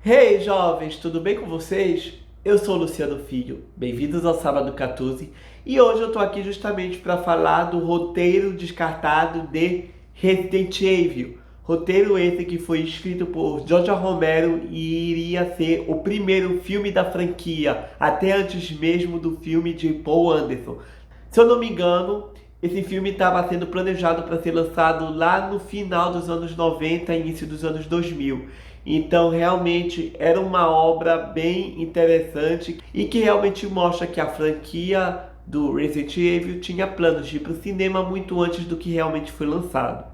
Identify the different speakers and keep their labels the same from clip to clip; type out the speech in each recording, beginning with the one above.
Speaker 1: Hey jovens, tudo bem com vocês? Eu sou o Luciano Filho, bem-vindos ao Sábado 14 e hoje eu tô aqui justamente para falar do roteiro descartado de Resident Evil. Roteiro esse que foi escrito por George Romero e iria ser o primeiro filme da franquia, até antes mesmo do filme de Paul Anderson. Se eu não me engano, esse filme estava sendo planejado para ser lançado lá no final dos anos 90, início dos anos 2000. Então, realmente era uma obra bem interessante e que realmente mostra que a franquia do Resident Evil tinha planos de ir para o cinema muito antes do que realmente foi lançado.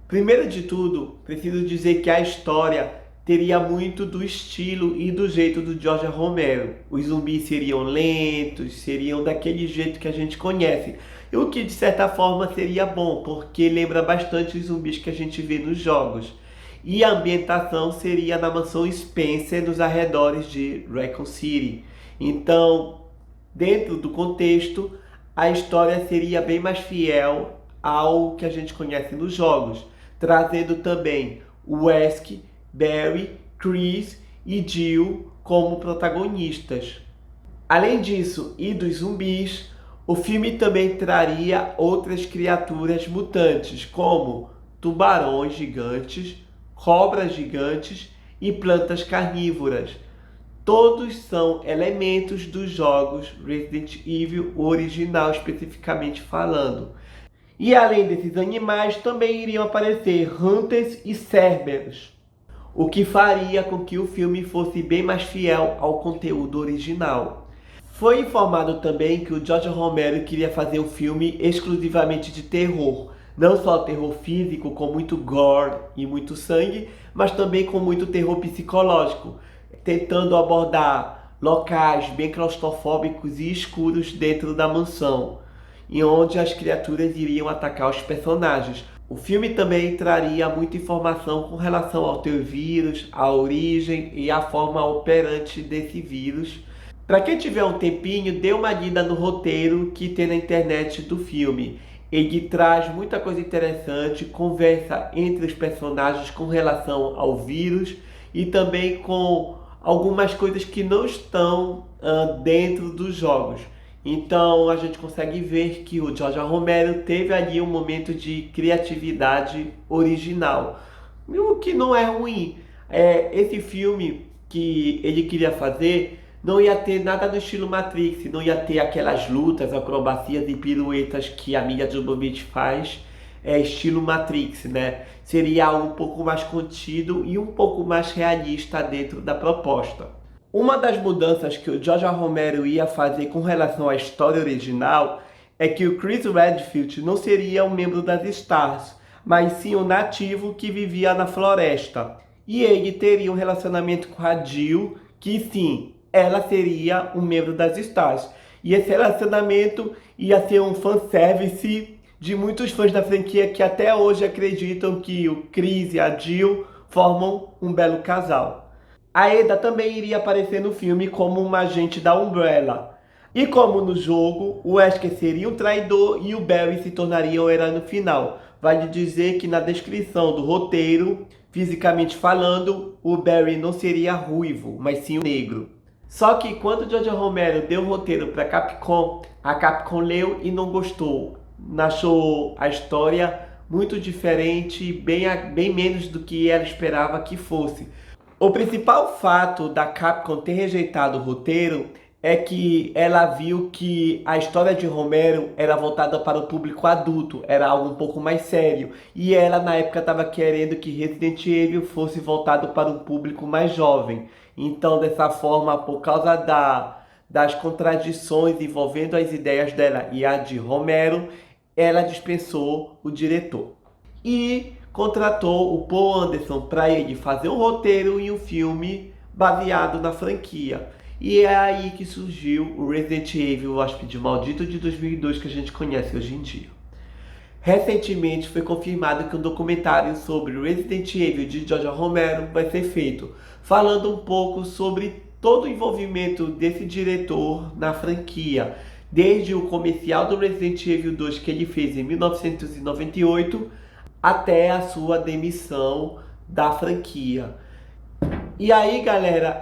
Speaker 1: Primeiro de tudo, preciso dizer que a história teria muito do estilo e do jeito do George Romero. Os zumbis seriam lentos, seriam daquele jeito que a gente conhece. E o que de certa forma seria bom, porque lembra bastante os zumbis que a gente vê nos jogos. E a ambientação seria na mansão Spencer, nos arredores de Raccoon City. Então, dentro do contexto, a história seria bem mais fiel ao que a gente conhece nos jogos, trazendo também Wesker, Barry, Chris e Jill como protagonistas. Além disso e dos zumbis, o filme também traria outras criaturas mutantes, como tubarões gigantes, cobras gigantes e plantas carnívoras. Todos são elementos dos jogos Resident Evil original, especificamente falando. E além desses animais, também iriam aparecer Hunters e Cerberus, o que faria com que o filme fosse bem mais fiel ao conteúdo original. Foi informado também que o George Romero queria fazer um filme exclusivamente de terror, não só terror físico, com muito gore e muito sangue, mas também com muito terror psicológico, tentando abordar locais bem claustrofóbicos e escuros dentro da mansão, e onde as criaturas iriam atacar os personagens. O filme também traria muita informação com relação ao teu vírus, a origem e a forma operante desse vírus. Para quem tiver um tempinho, dê uma lida no roteiro que tem na internet do filme. Ele traz muita coisa interessante, conversa entre os personagens com relação ao vírus e também com algumas coisas que não estão dentro dos jogos. Então a gente consegue ver que o George Romero teve ali um momento de criatividade original, o que não é ruim. Esse filme que ele queria fazer não ia ter nada do estilo Matrix, não ia ter aquelas lutas, acrobacias e piruetas que a Milla Jovovich faz, estilo Matrix, né? Seria algo um pouco mais contido e um pouco mais realista dentro da proposta. Uma das mudanças que o George Romero ia fazer com relação à história original é que o Chris Redfield não seria um membro das Stars, mas sim um nativo que vivia na floresta. E ele teria um relacionamento com a Jill, que sim, ela seria um membro das Stars. E esse relacionamento ia ser um fanservice de muitos fãs da franquia que até hoje acreditam que o Chris e a Jill formam um belo casal. A Ada também iria aparecer no filme como uma agente da Umbrella. E como no jogo, o Wesker seria um traidor e o Barry se tornaria o herói no final. Vale dizer que na descrição do roteiro, fisicamente falando, o Barry não seria ruivo, mas sim o negro. Só que quando o George Romero deu o roteiro para a Capcom leu e não gostou. Achou a história muito diferente, bem menos do que ela esperava que fosse. O principal fato da Capcom ter rejeitado o roteiro é que ela viu que a história de Romero era voltada para o público adulto, era algo um pouco mais sério. E ela na época estava querendo que Resident Evil fosse voltado para um público mais jovem. Então dessa forma, por causa das contradições envolvendo as ideias dela e a de Romero, ela dispensou o diretor. E contratou o Paul Anderson para ele fazer um roteiro e um filme baseado na franquia. E é aí que surgiu o Resident Evil, o Hóspede Maldito de 2002 que a gente conhece hoje em dia. Recentemente foi confirmado que um documentário sobre Resident Evil de George Romero vai ser feito, falando um pouco sobre todo o envolvimento desse diretor na franquia, desde o comercial do Resident Evil 2 que ele fez em 1998 até a sua demissão da franquia. E aí, galera,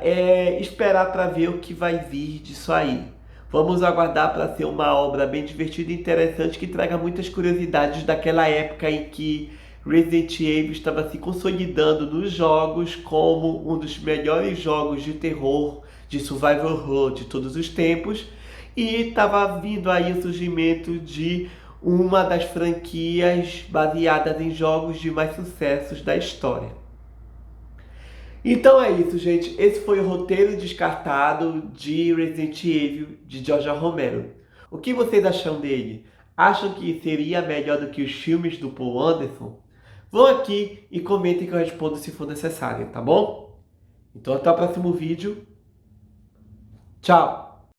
Speaker 1: esperar para ver o que vai vir disso aí. Vamos aguardar para ser uma obra bem divertida e interessante que traga muitas curiosidades daquela época em que Resident Evil estava se consolidando nos jogos como um dos melhores jogos de terror, de survival horror de todos os tempos, e estava vindo aí o surgimento de uma das franquias baseadas em jogos de mais sucessos da história. Então é isso, gente. Esse foi o roteiro descartado de Resident Evil de George Romero. O que vocês acham dele? Acham que seria melhor do que os filmes do Paul Anderson? Vão aqui e comentem que eu respondo se for necessário, tá bom? Então até o próximo vídeo. Tchau!